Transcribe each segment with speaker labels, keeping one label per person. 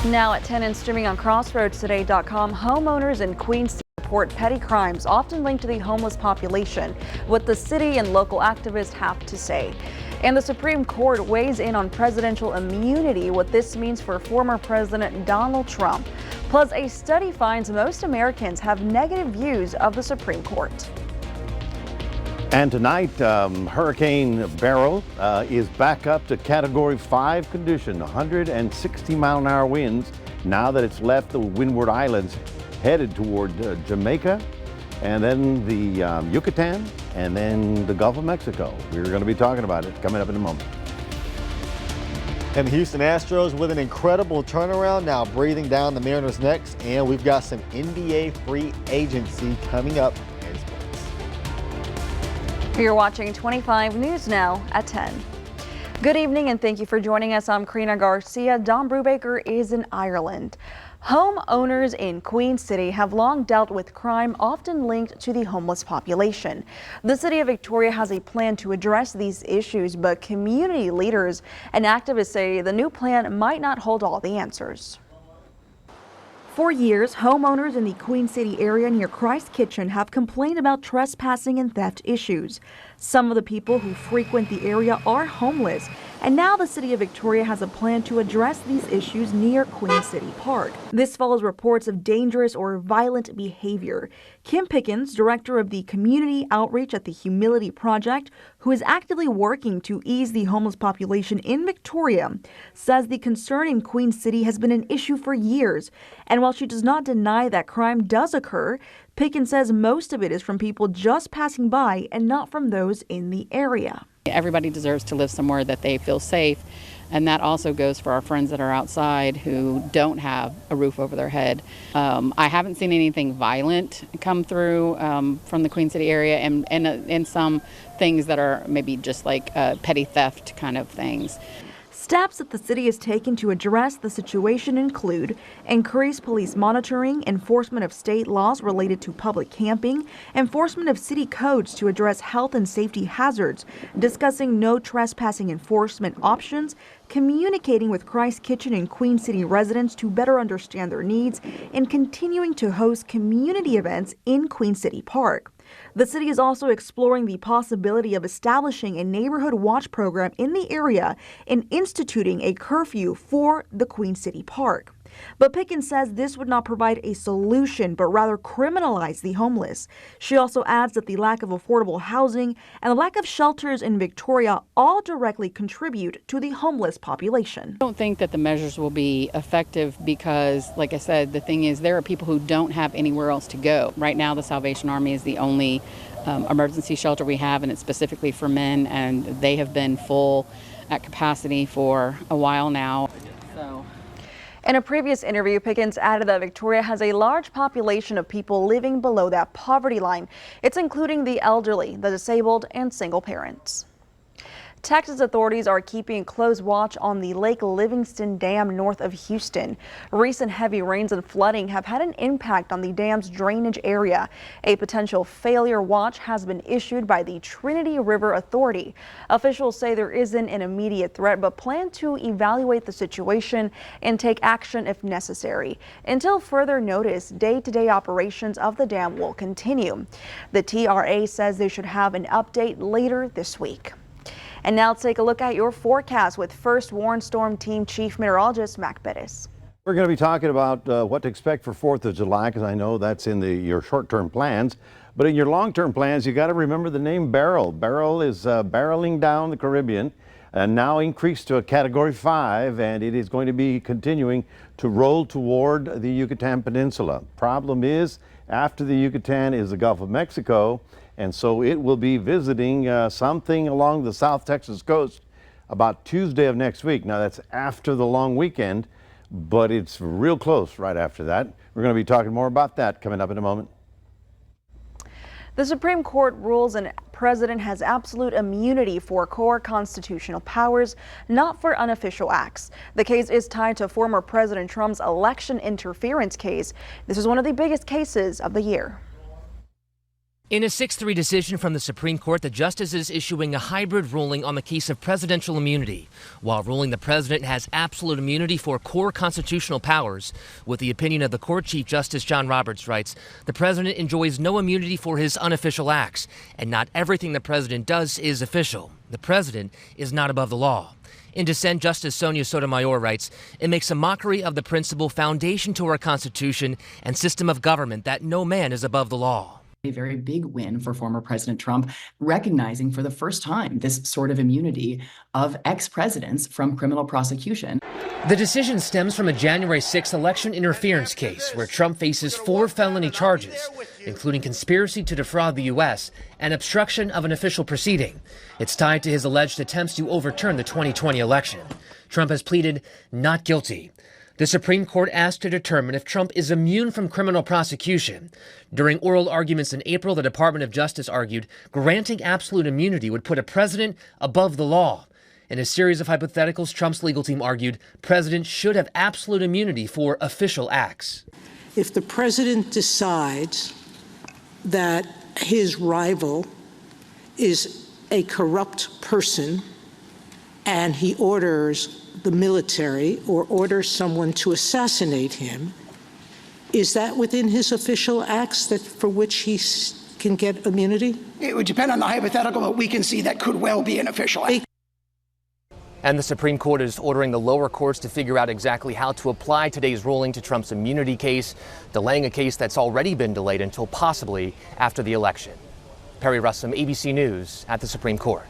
Speaker 1: Now at 10 and streaming on CrossroadsToday.com, homeowners in Queens City report petty crimes often linked to the homeless population. What the city and local activists have to say. And the Supreme Court weighs in on presidential immunity, what this means for former President Donald Trump. Plus, a study finds most Americans have negative views of the Supreme Court.
Speaker 2: And tonight, Hurricane Beryl is back up to Category 5 condition, 160-mile-an-hour winds. Now that it's left the Windward Islands, headed toward Jamaica, and then the Yucatan, and then the Gulf of Mexico. We're going to be talking about it coming up in a moment.
Speaker 3: And the Houston Astros with an incredible turnaround, now breathing down the Mariners' necks, and we've got some NBA free agency coming up.
Speaker 1: You're watching 25 News Now at 10. Good evening and thank you for joining us. I'm Karina Garcia. Don Brubaker is in Ireland. Homeowners in Queen City have long dealt with crime often linked to the homeless population. The city of Victoria has a plan to address these issues, but community leaders and activists say the new plan might not hold all the answers. For years, homeowners in the Queen City area near Christ Kitchen have complained about trespassing and theft issues. Some of the people who frequent the area are homeless, and now the city of Victoria has a plan to address these issues near Queen City Park. This follows reports of dangerous or violent behavior. Kim Pickens, director of the community outreach at the Humility Project, who is actively working to ease the homeless population in Victoria, says the concern in Queen City has been an issue for years. And while she does not deny that crime does occur, Pickens says most of it is from people just passing by and not from those in the area.
Speaker 4: Everybody deserves to live somewhere that they feel safe, and that also goes for our friends that are outside who don't have a roof over their head. I haven't seen anything violent come through from the Queen City area, and some things that are maybe just like petty theft kind of things.
Speaker 1: Steps that the city has taken to address the situation include increased police monitoring, enforcement of state laws related to public camping, enforcement of city codes to address health and safety hazards, discussing no trespassing enforcement options, communicating with Christ Kitchen and Queen City residents to better understand their needs, and continuing to host community events in Queen City Park. The city is also exploring the possibility of establishing a neighborhood watch program in the area and instituting a curfew for the Queen City Park. But Pickens says this would not provide a solution, but rather criminalize the homeless. She also adds that the lack of affordable housing and the lack of shelters in Victoria all directly contribute to the homeless population.
Speaker 4: I don't think that the measures will be effective because, like I said, the thing is there are people who don't have anywhere else to go. Right now, the Salvation Army is the only emergency shelter we have, and it's specifically for men, and they have been full at capacity for a while now.
Speaker 1: In a previous interview, Pickens added that Victoria has a large population of people living below that poverty line. It's including the elderly, the disabled, and single parents. Texas authorities are keeping close watch on the Lake Livingston Dam north of Houston. Recent heavy rains and flooding have had an impact on the dam's drainage area. A potential failure watch has been issued by the Trinity River Authority. Officials say there isn't an immediate threat, but plan to evaluate the situation and take action if necessary. Until further notice, day-to-day operations of the dam will continue. The TRA says they should have an update later this week. And now let's take a look at your forecast with First Warn Storm Team Chief Meteorologist Mac Bettis.
Speaker 2: We're going to be talking about what to expect for 4th of July, because I know that's in your short-term plans. But in your long-term plans, you got to remember the name Beryl. Beryl is barreling down the Caribbean and now increased to a Category 5, and it is going to be continuing to roll toward the Yucatan Peninsula. Problem is, after the Yucatan is the Gulf of Mexico, and so it will be visiting something along the South Texas coast about Tuesday of next week. Now that's after the long weekend, but it's real close right after that. We're going to be talking more about that coming up in a moment.
Speaker 1: The Supreme Court rules an president has absolute immunity for core constitutional powers, not for unofficial acts. The case is tied to former President Trump's election interference case. This is one of the biggest cases of the year.
Speaker 5: In a 6-3 decision from the Supreme Court, the justice is issuing a hybrid ruling on the case of presidential immunity, while ruling the president has absolute immunity for core constitutional powers. With the opinion of the court, Chief Justice John Roberts writes, the president enjoys no immunity for his unofficial acts, and not everything the president does is official. The president is not above the law. In dissent, Justice Sonia Sotomayor writes, it makes a mockery of the principle foundation to our Constitution and system of government that no man is above the law.
Speaker 6: A very big win for former President Trump, recognizing for the first time this sort of immunity of ex-presidents from criminal prosecution.
Speaker 5: The decision stems from a January 6th election interference case where Trump faces 4 felony charges, including conspiracy to defraud the U.S. and obstruction of an official proceeding. It's tied to his alleged attempts to overturn the 2020 election. Trump has pleaded not guilty. The Supreme Court asked to determine if Trump is immune from criminal prosecution. During oral arguments in April, the Department of Justice argued granting absolute immunity would put a president above the law. In a series of hypotheticals, Trump's legal team argued presidents should have absolute immunity for official acts.
Speaker 7: If the president decides that his rival is a corrupt person and he orders the military or orders someone to assassinate him, is that within his official acts that for which he can get immunity?
Speaker 8: It would depend on the hypothetical, but we can see that could well be an official act.
Speaker 5: And the Supreme Court is ordering the lower courts to figure out exactly how to apply today's ruling to Trump's immunity case, delaying a case that's already been delayed until possibly after the election. Perry Russom, ABC News at the Supreme Court.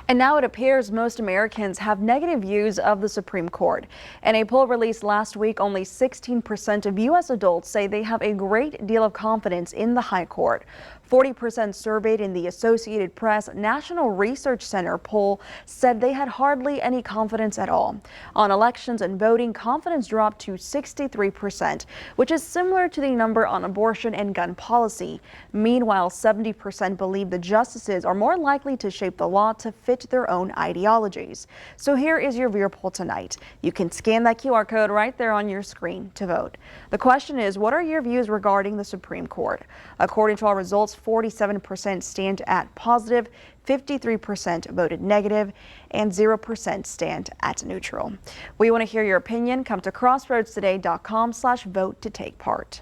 Speaker 1: And now it appears most Americans have negative views of the Supreme Court. In a poll released last week, only 16% of U.S. adults say they have a great deal of confidence in the High Court. 40% surveyed in the Associated Press National Research Center poll said they had hardly any confidence at all. On elections and voting, confidence dropped to 63%, which is similar to the number on abortion and gun policy. Meanwhile, 70% believe the justices are more likely to shape the law to fit their own ideologies. So here is your viewer poll tonight. You can scan that QR code right there on your screen to vote. The question is, what are your views regarding the Supreme Court? According to our results, 47% stand at positive, 53% voted negative, and 0% stand at neutral. We want to hear your opinion. Come to crossroadstoday.com/vote to take part.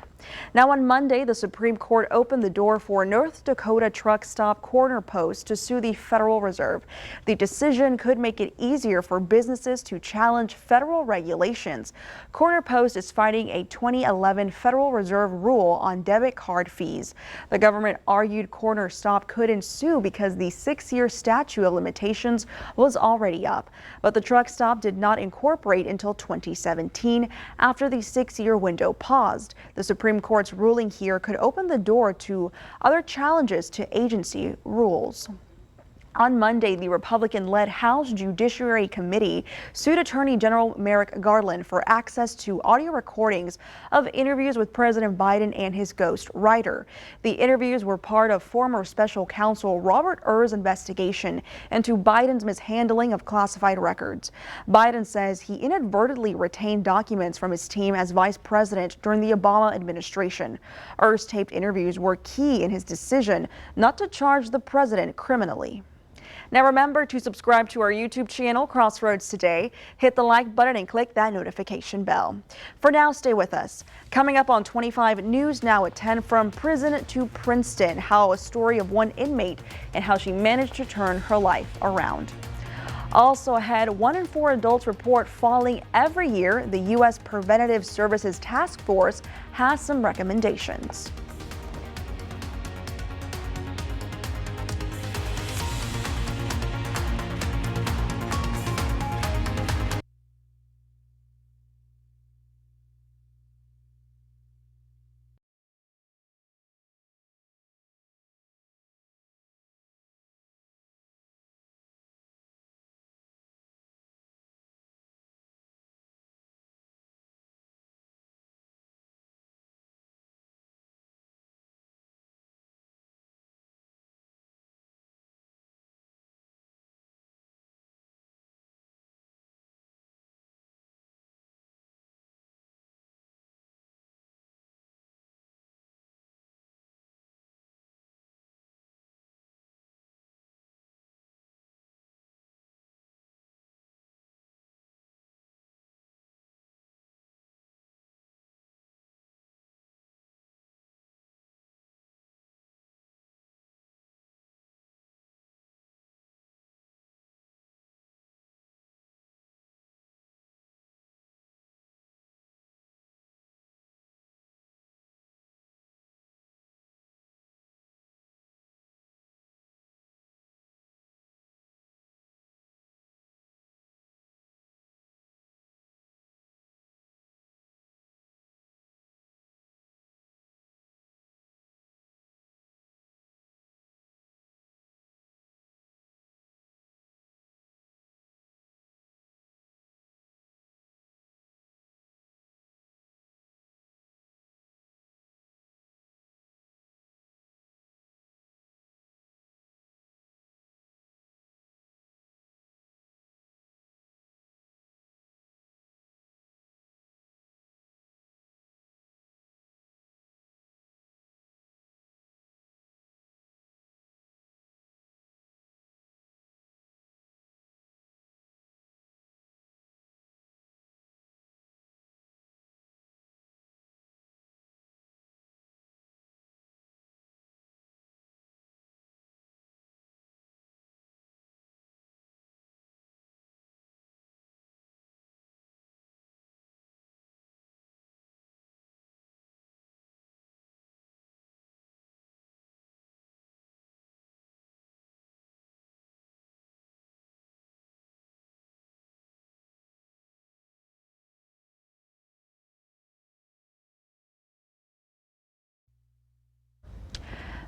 Speaker 1: Now on Monday, the Supreme Court opened the door for North Dakota truck stop Corner Post to sue the Federal Reserve. The decision could make it easier for businesses to challenge federal regulations. Corner Post is fighting a 2011 Federal Reserve rule on debit card fees. The government argued Corner Stop couldn't sue because the 6-year statute of limitations was already up. But the truck stop did not incorporate until 2017 after the 6-year window paused. The Supreme Court's ruling here could open the door to other challenges to agency rules. On Monday, the Republican-led House Judiciary Committee sued Attorney General Merrick Garland for access to audio recordings of interviews with President Biden and his ghost writer. The interviews were part of former special counsel Robert Hur's investigation into Biden's mishandling of classified records. Biden says he inadvertently retained documents from his team as vice president during the Obama administration. Hur's taped interviews were key in his decision not to charge the president criminally. Now remember to subscribe to our YouTube channel, Crossroads Today. Hit the like button and click that notification bell. For now, stay with us. Coming up on 25 News Now at 10, from prison to Princeton, how a story of one inmate and how she managed to turn her life around. Also ahead, 1 in 4 adults report falling every year. The U.S. Preventative Services Task Force has some recommendations.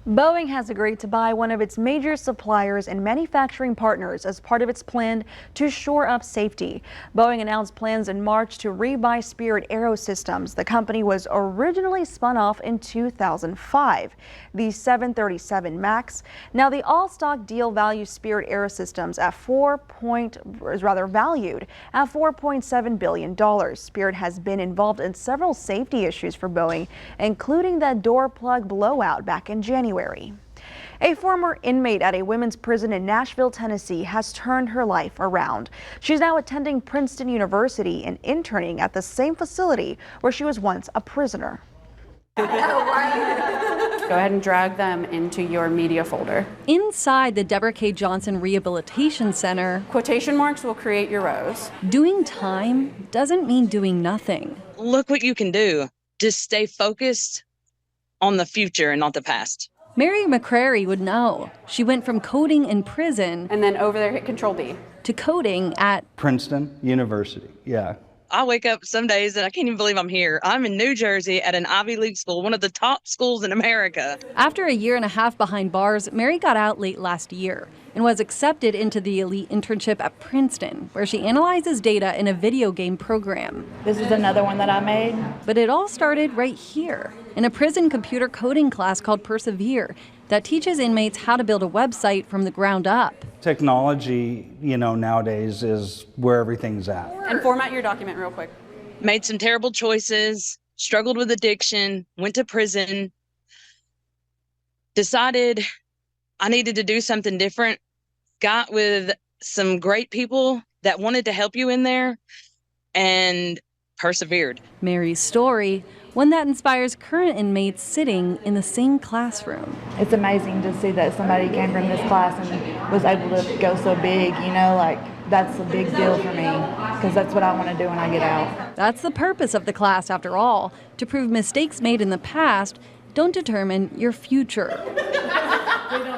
Speaker 1: Boeing has agreed to buy one of its major suppliers and manufacturing partners as part of its plan to shore up safety. Boeing announced plans in March to rebuy Spirit AeroSystems. The company was originally spun off in 2005. The 737 MAX. Now, the all-stock deal values Spirit AeroSystems at valued at $4.7 billion. Spirit has been involved in several safety issues for Boeing, including that door plug blowout back in January. A former inmate at a women's prison in Nashville, Tennessee has turned her life around. She's now attending Princeton University and interning at the same facility where she was once a prisoner.
Speaker 9: Go ahead and drag them into your media folder.
Speaker 10: Inside the Deborah K. Johnson Rehabilitation Center,
Speaker 9: Quotation marks will create your rows.
Speaker 10: doing time doesn't mean doing nothing.
Speaker 11: Look what you can do. Just stay focused on the future and not the past.
Speaker 10: Mary McCrary would know. She went from coding in prison
Speaker 9: And then over there, hit Control D.
Speaker 10: to coding at
Speaker 12: Princeton University, yeah.
Speaker 11: I wake up some days and I can't even believe I'm here. I'm in New Jersey at an Ivy League school, one of the top schools in America.
Speaker 10: After a year and a half behind bars, Mary got out late last year and was accepted into the elite internship at Princeton, where she analyzes data in a video game program.
Speaker 13: This is another one that I made.
Speaker 10: But it all started right here, in a prison computer coding class called Persevere that teaches inmates how to build a website from the ground up.
Speaker 12: Technology, nowadays is where everything's at.
Speaker 9: And format your document real quick.
Speaker 11: Made some terrible choices, struggled with addiction, went to prison, decided I needed to do something different, got with some great people that wanted to help you in there, and persevered.
Speaker 10: Mary's story, one that inspires current inmates sitting in the same classroom.
Speaker 13: It's amazing to see that somebody came from this class and was able to go so big, that's a big deal for me because that's what I want to do when I get out.
Speaker 10: That's the purpose of the class, after all, to prove mistakes made in the past don't determine your future.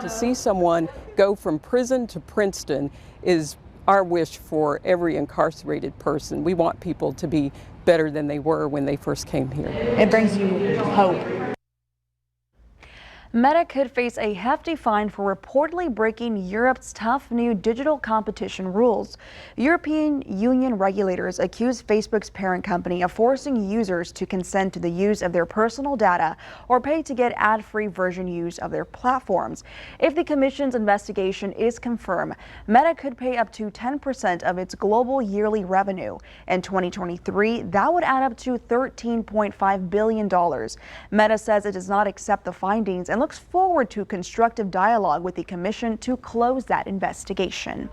Speaker 14: To see someone go from prison to Princeton is our wish for every incarcerated person. We want people to be better than they were when they first came here.
Speaker 13: It brings you hope.
Speaker 1: Meta could face a hefty fine for reportedly breaking Europe's tough new digital competition rules. European Union regulators accuse Facebook's parent company of forcing users to consent to the use of their personal data or pay to get ad-free version use of their platforms. If the Commission's investigation is confirmed, Meta could pay up to 10% of its global yearly revenue. In 2023, that would add up to $13.5 billion. Meta says it does not accept the findings and looks forward to constructive dialogue with the Commission to close that investigation.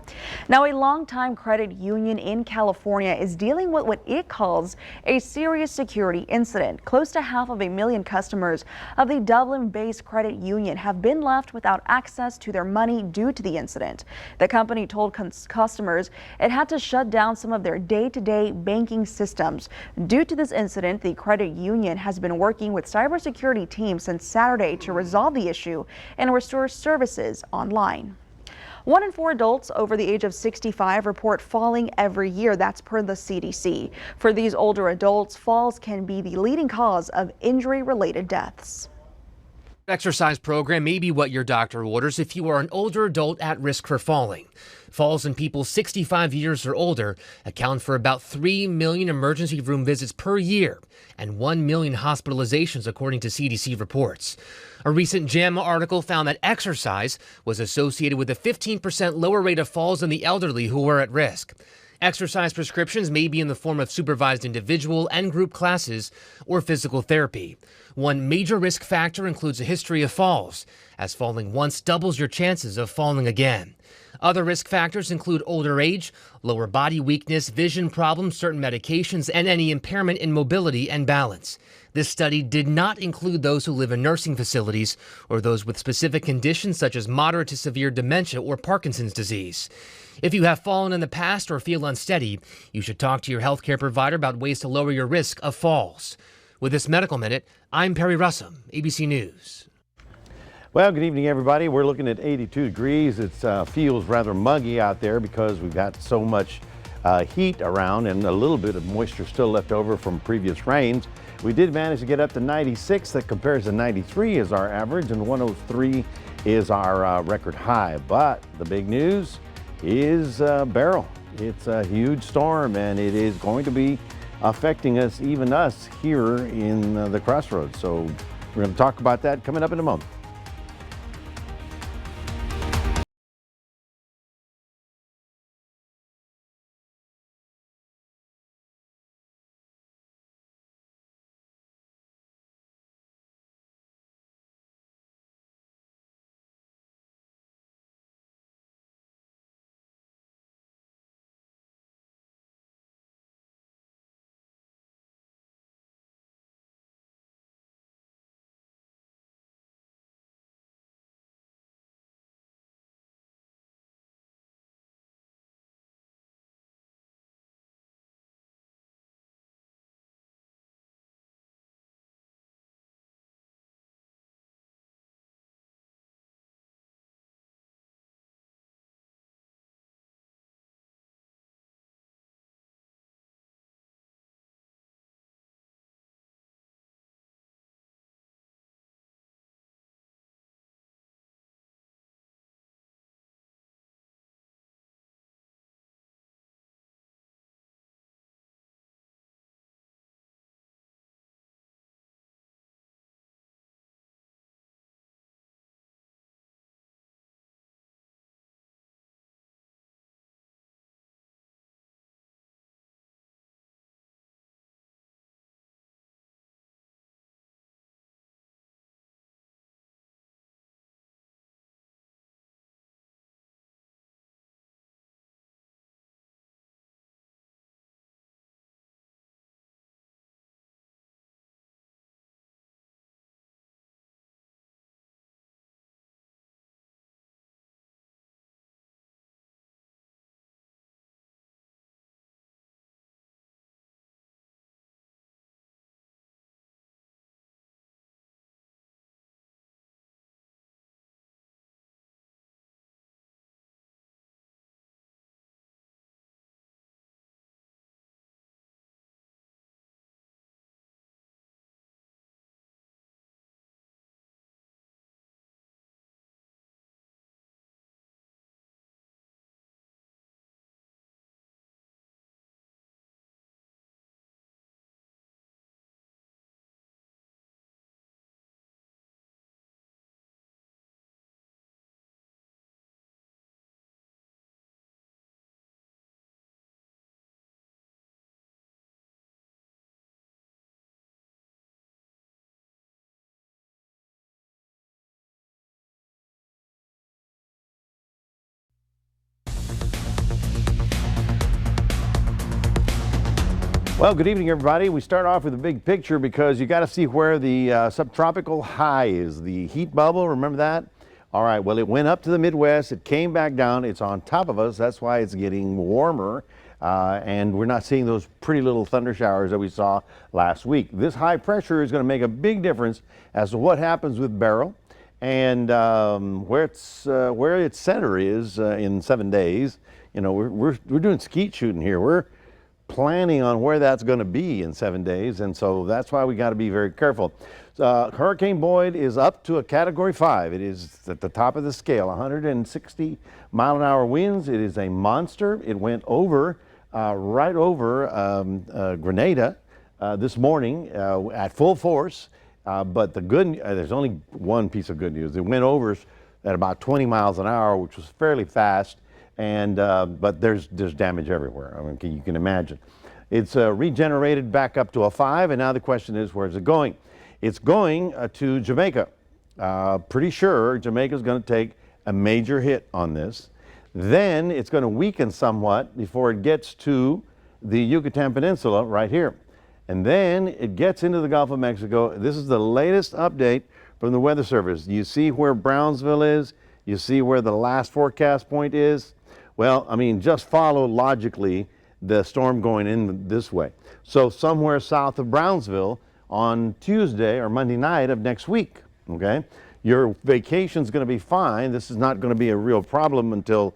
Speaker 1: Now, a longtime credit union in California is dealing with what it calls a serious security incident. Close to 500,000 customers of the Dublin-based credit union have been left without access to their money due to the incident. The company told customers it had to shut down some of their day-to-day banking systems. Due to this incident, the credit union has been working with cybersecurity teams since Saturday to resolve the issue and restore services online. 1 in 4 adults over the age of 65 report falling every year. That's per the CDC. For these older adults, falls can be the leading cause of injury-related deaths.
Speaker 5: Exercise program may be what your doctor orders if you are an older adult at risk for falling. Falls in people 65 years or older account for about 3 million emergency room visits per year and 1 million hospitalizations, according to CDC reports. A recent JAMA article found that exercise was associated with a 15% lower rate of falls in the elderly who were at risk. Exercise prescriptions may be in the form of supervised individual and group classes or physical therapy. One major risk factor includes a history of falls, as falling once doubles your chances of falling again. Other risk factors include older age, lower body weakness, vision problems, certain medications, and any impairment in mobility and balance. This study did not include those who live in nursing facilities or those with specific conditions such as moderate to severe dementia or Parkinson's disease. If you have fallen in the past or feel unsteady, you should talk to your healthcare provider about ways to lower your risk of falls. With this Medical Minute, I'm Perry Russum, ABC News.
Speaker 2: Well, good evening, everybody. We're looking at 82 degrees. It feels rather muggy out there because we've got so much heat around and a little bit of moisture still left over from previous rains. We did manage to get up to 96. That compares to 93 as our average, and 103 is our record high. But the big news is Beryl. It's a huge storm, and it is going to be affecting us, even us here in the Crossroads. So we're going to talk about that coming up in a moment. Well, good evening, everybody. We start off with a big picture because you got to see where the subtropical high is, the heat bubble. Remember that? All right, well, it went up to the Midwest. It came back down. It's on top of us. That's why it's getting warmer. And we're not seeing those pretty little thunder showers that we saw last week. This high pressure is going to make a big difference as to what happens with Beryl and where its center is in 7 days. You know, we're doing skeet shooting here. We're planning on where that's going to be in 7 days, and so that's why we got to be very careful. Hurricane Boyd is up to a Category 5. It is at the top of the scale, 160 mile an hour winds. It is a monster. It went over right over Grenada this morning at full force, but there's only one piece of good news. It went over at about 20 miles an hour, which was fairly fast. And but there's damage everywhere. I mean, you can imagine. It's regenerated back up to a 5, and now the question is, where's it going? It's going to Jamaica. Pretty sure Jamaica's going to take a major hit on this. Then it's going to weaken somewhat before it gets to the Yucatan Peninsula right here. And then it gets into the Gulf of Mexico. This is the latest update from the Weather Service. You see where Brownsville is? You see where the last forecast point is? Well, I mean, just follow logically the storm going in this way. So somewhere south of Brownsville on Tuesday or Monday night of next week, okay? Your vacation's going to be fine. This is not going to be a real problem until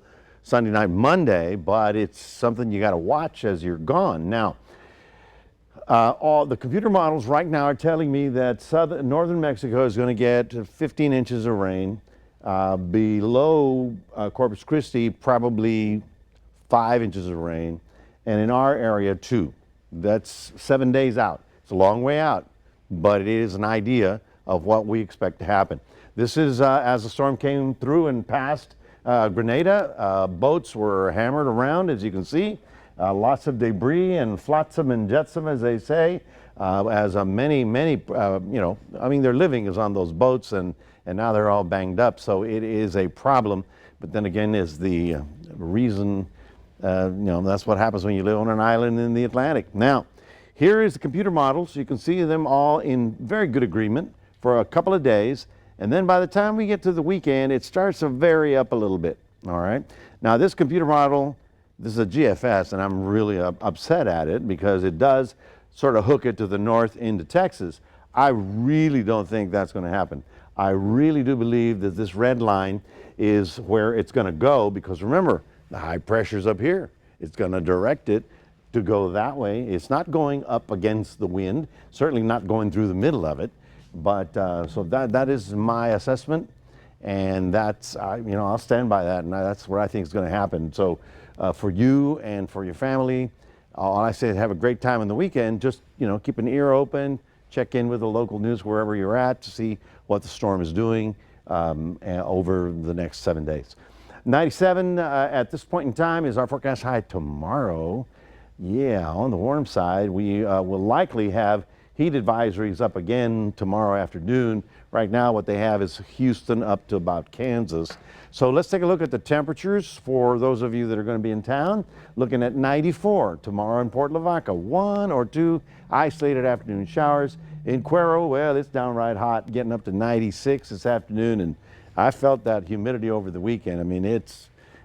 Speaker 2: Sunday night, Monday, but it's something you got to watch as you're gone. Now, all the computer models right now are telling me that northern Mexico is going to get 15 inches of rain. Below Corpus Christi, probably 5 inches of rain, and in our area 2. That's 7 days out. It's a long way out, but it is an idea of what we expect to happen. This is as the storm came through and passed Grenada. Boats were hammered around, as you can see. Lots of debris and flotsam and jetsam, as they say. As many, their living is on those boats, and now they're all banged up. So it is a problem. But then again, is the reason, that's what happens when you live on an island in the Atlantic. Now, here is the computer models. You can see them all in very good agreement for a couple of days. And then by the time we get to the weekend, it starts to vary up a little bit. All right. Now, this computer model, this is a GFS, and I'm really upset at it because it does sort of hook it to the north into Texas. I really don't think that's going to happen. I really do believe that this red line is where it's going to go, because remember, the high pressure's up here. It's going to direct it to go that way. It's not going up against the wind, certainly not going through the middle of it. But so that is my assessment, and that's I'll stand by that, and that's what I think is going to happen. So for you and for your family, all I say is have a great time on the weekend. Just keep an ear open, check in with the local news wherever you're at to see what the storm is doing over the next 7 days. 97 at this point in time is our forecast high tomorrow. Yeah, on the warm side, we will likely have heat advisories up again tomorrow afternoon. Right now, what they have is Houston up to about Kansas. So let's take a look at the temperatures for those of you that are going to be in town. Looking at 94 tomorrow in Port Lavaca, 1 or 2 isolated afternoon showers. In Cuero, well, it's downright hot, getting up to 96 this afternoon, and I felt that humidity over the weekend. I mean,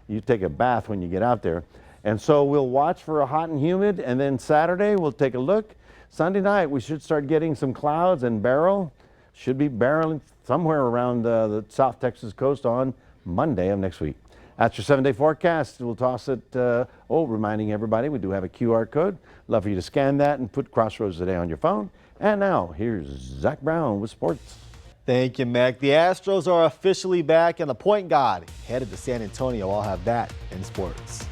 Speaker 2: you take a bath when you get out there. And so we'll watch for a hot and humid, and then Saturday we'll take a look. Sunday night we should start getting some clouds and should be barreling somewhere around the South Texas coast on Monday of next week. That's your 7-day forecast. We'll toss it, reminding everybody we do have a QR code. Love for you to scan that and put Crossroads Today on your phone. And now here's Zach Brown with sports.
Speaker 3: Thank you, Mac. The Astros are officially back, and the point guard headed to San Antonio. I'll have that in sports.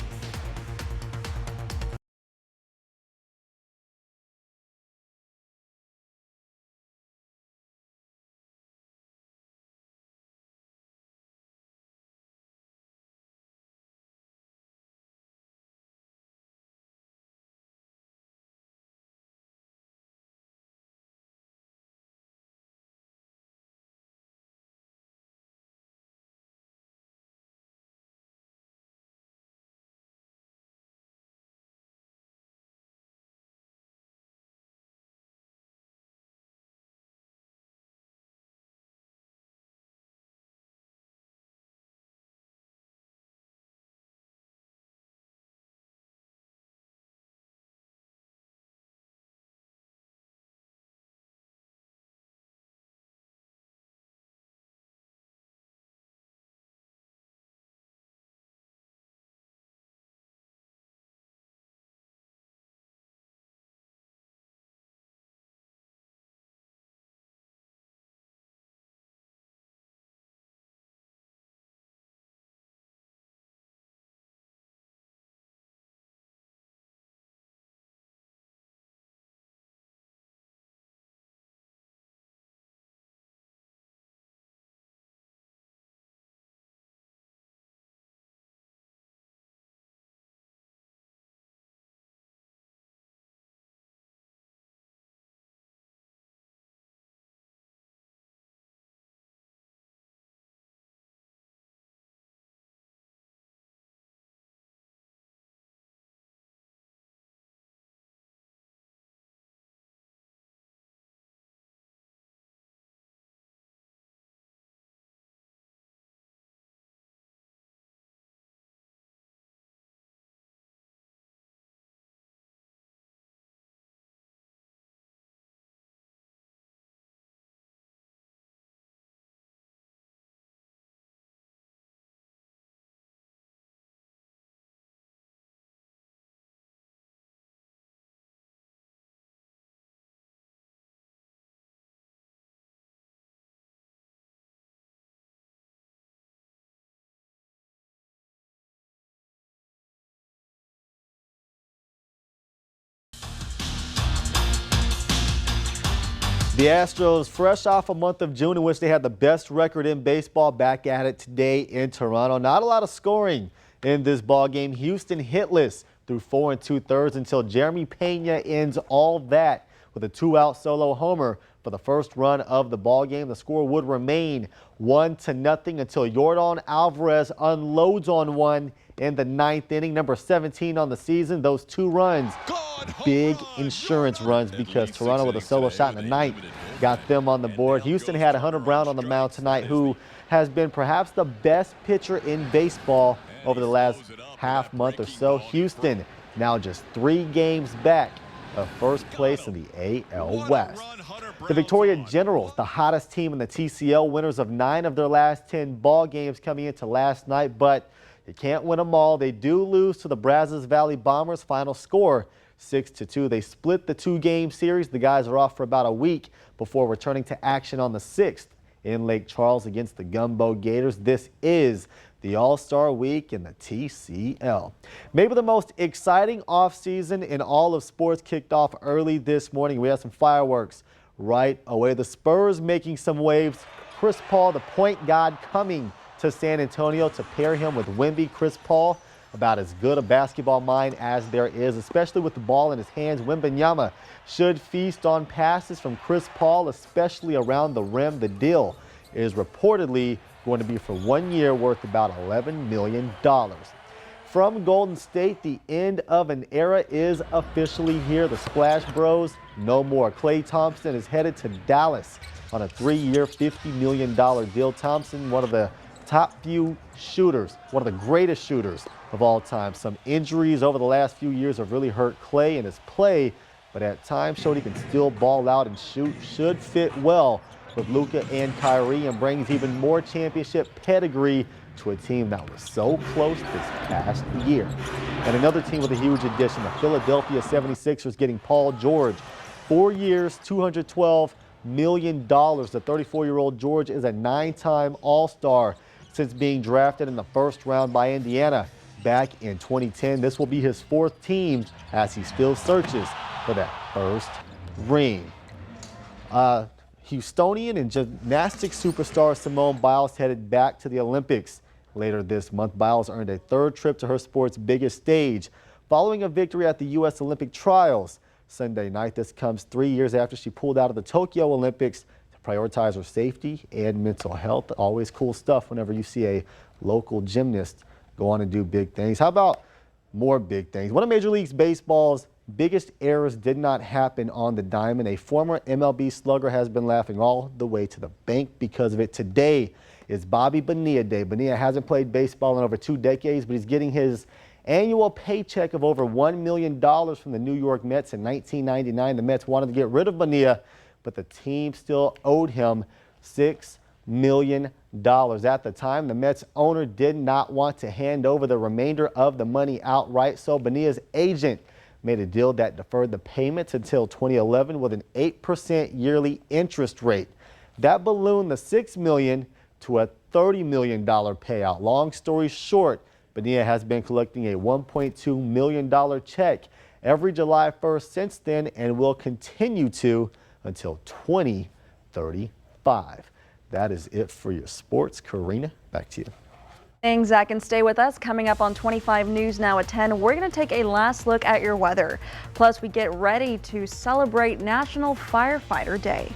Speaker 3: The Astros, fresh off a month of June in which they had the best record in baseball, back at it today in Toronto. Not a lot of scoring in this ball game. Houston hitless through 4 2/3 until Jeremy Pena ends all that with a 2-out solo homer for the first run of the ball game. The score would remain 1-0 until Yordan Alvarez unloads on one in the 9th inning, number 17 on the season. Those 2 runs, big insurance runs, because Toronto, with a solo shot in the 9th, got them on the board. Houston had Hunter Brown on the mound tonight, who has been perhaps the best pitcher in baseball over the last half month or so. Houston now just 3 games back of first place in the AL West. The Victoria Generals, the hottest team in the TCL, winners of 9 of their last 10 ball games coming into last night, but you can't win them all. They do lose to the Brazos Valley Bombers. Final score 6-2. They split the 2-game series. The guys are off for about a week before returning to action on the 6th in Lake Charles against the Gumbo Gators. This is the All-Star Week in the TCL. Maybe the most exciting offseason in all of sports kicked off early this morning. We had some fireworks right away. The Spurs making some waves. Chris Paul, the point guard, coming to San Antonio to pair him with Wemby. Chris Paul, about as good a basketball mind as there is, especially with the ball in his hands. Wembanyama should feast on passes from Chris Paul, especially around the rim. The deal is reportedly going to be for 1 year, worth about $11 million. From Golden State, the end of an era is officially here. The Splash Bros, no more. Klay Thompson is headed to Dallas on a 3-year, $50 million deal. Thompson, one of the top few shooters, one of the greatest shooters of all time. Some injuries over the last few years have really hurt Klay in his play, but at times showed he can still ball out and shoot. Should fit well with Luka and Kyrie, and brings even more championship pedigree to a team that was so close this past year. And another team with a huge addition, the Philadelphia 76ers, getting Paul George. 4 years, $212 million. The 34-year-old George is a 9-time All-Star since being drafted in the first round by Indiana back in 2010. This will be his 4th team as he still searches for that first ring. Houstonian and gymnastics superstar Simone Biles headed back to the Olympics later this month. Biles earned a 3rd trip to her sport's biggest stage following a victory at the U.S. Olympic trials Sunday night. This comes 3 years after she pulled out of the Tokyo Olympics to prioritize her safety and mental health. Always cool stuff whenever you see a local gymnast go on and do big things. How about more big things? One of Major League Baseball's biggest errors did not happen on the diamond. A former MLB slugger has been laughing all the way to the bank because of it. Today is Bobby Bonilla Day. Bonilla hasn't played baseball in over 2 decades, but he's getting his annual paycheck of over $1 million from the New York Mets in 1999. The Mets wanted to get rid of Bonilla, but the team still owed him $6 million. At the time, the Mets owner did not want to hand over the remainder of the money outright, so Bonilla's agent made a deal that deferred the payments until 2011 with an 8% yearly interest rate. That ballooned the $6 million to a $30 million payout. Long story short, Bonilla has been collecting a $1.2 million check every July 1st since then and will continue to until 2035. That is it for your sports. Karina, back to you.
Speaker 1: Thanks, Zach, and stay with us. Coming up on 25 News Now at 10, we're going to take a last look at your weather. Plus, we get ready to celebrate National Firefighter Day.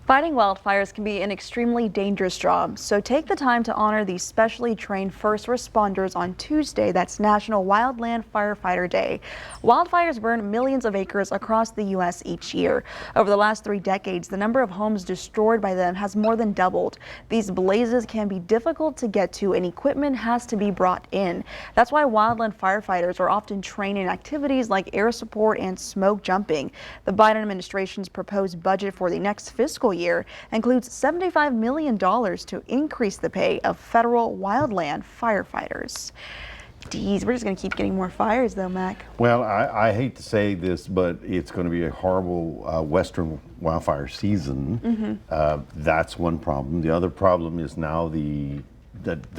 Speaker 1: Fighting wildfires can be an extremely dangerous job, so take the time to honor these specially trained first responders on Tuesday. That's National Wildland Firefighter Day. Wildfires burn millions of acres across the U.S. each year. Over the last 3 decades, the number of homes destroyed by them has more than doubled. These blazes can be difficult to get to, and equipment has to be brought in. That's why wildland firefighters are often trained in activities like air support and smoke jumping. The Biden administration's proposed budget for the next fiscal year includes $75 million to increase the pay of federal wildland firefighters. Geez, we're just going to keep getting more fires though, Mac.
Speaker 2: Well, I hate to say this, but it's going to be a horrible western wildfire season. That's one problem. The other problem is now the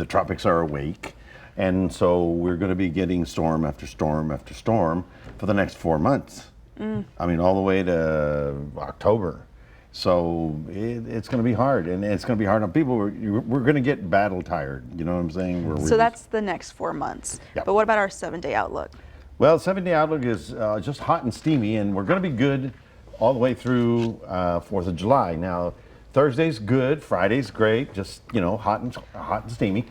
Speaker 2: tropics are awake. And so we're going to be getting storm after storm after storm for the next 4 months. I mean, all the way to October. So it's going to be hard, and it's going to be hard on people. We're going to get battle tired. You know what I'm saying?
Speaker 1: So that's the next 4 months.
Speaker 2: Yep.
Speaker 1: But what about our 7-day outlook?
Speaker 2: Well, 7-day outlook is just hot and steamy, and we're going to be good all the way through 4th of July. Now, Thursday's good, Friday's great, just hot and steamy.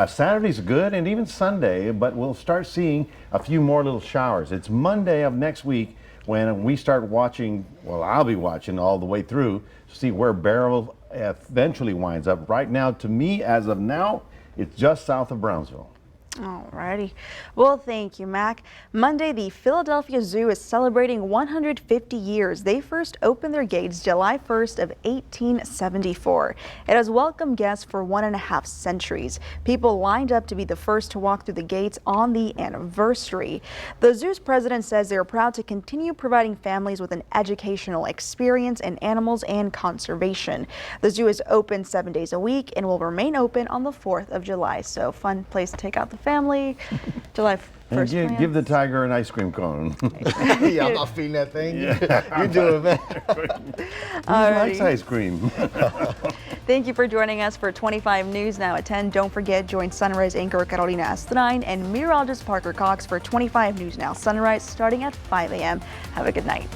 Speaker 2: Saturday's good, and even Sunday, but we'll start seeing a few more little showers. It's Monday of next week when we start watching, well, I'll be watching all the way through to see where Beryl eventually winds up. Right now, to me, as of now, it's just south of Brownsville.
Speaker 1: Alrighty. Well, thank you, Mac. Monday, the Philadelphia Zoo is celebrating 150 years. They first opened their gates July 1st of 1874. It has welcomed guests for 1.5 centuries. People lined up to be the first to walk through the gates on the anniversary. The zoo's president says they are proud to continue providing families with an educational experience in animals and conservation. The zoo is open 7 days a week and will remain open on the 4th of July. So fun place to take out the family. July 1st.
Speaker 2: And give the tiger an ice cream cone.
Speaker 3: Yeah, I'm not feeding that thing. You do it, man.
Speaker 2: Who likes ice cream?
Speaker 1: Thank you for joining us for 25 News Now at 10. Don't forget, join Sunrise anchor Carolina Astudillo and meteorologist Parker Cox for 25 News Now Sunrise starting at 5 a.m. Have a good night.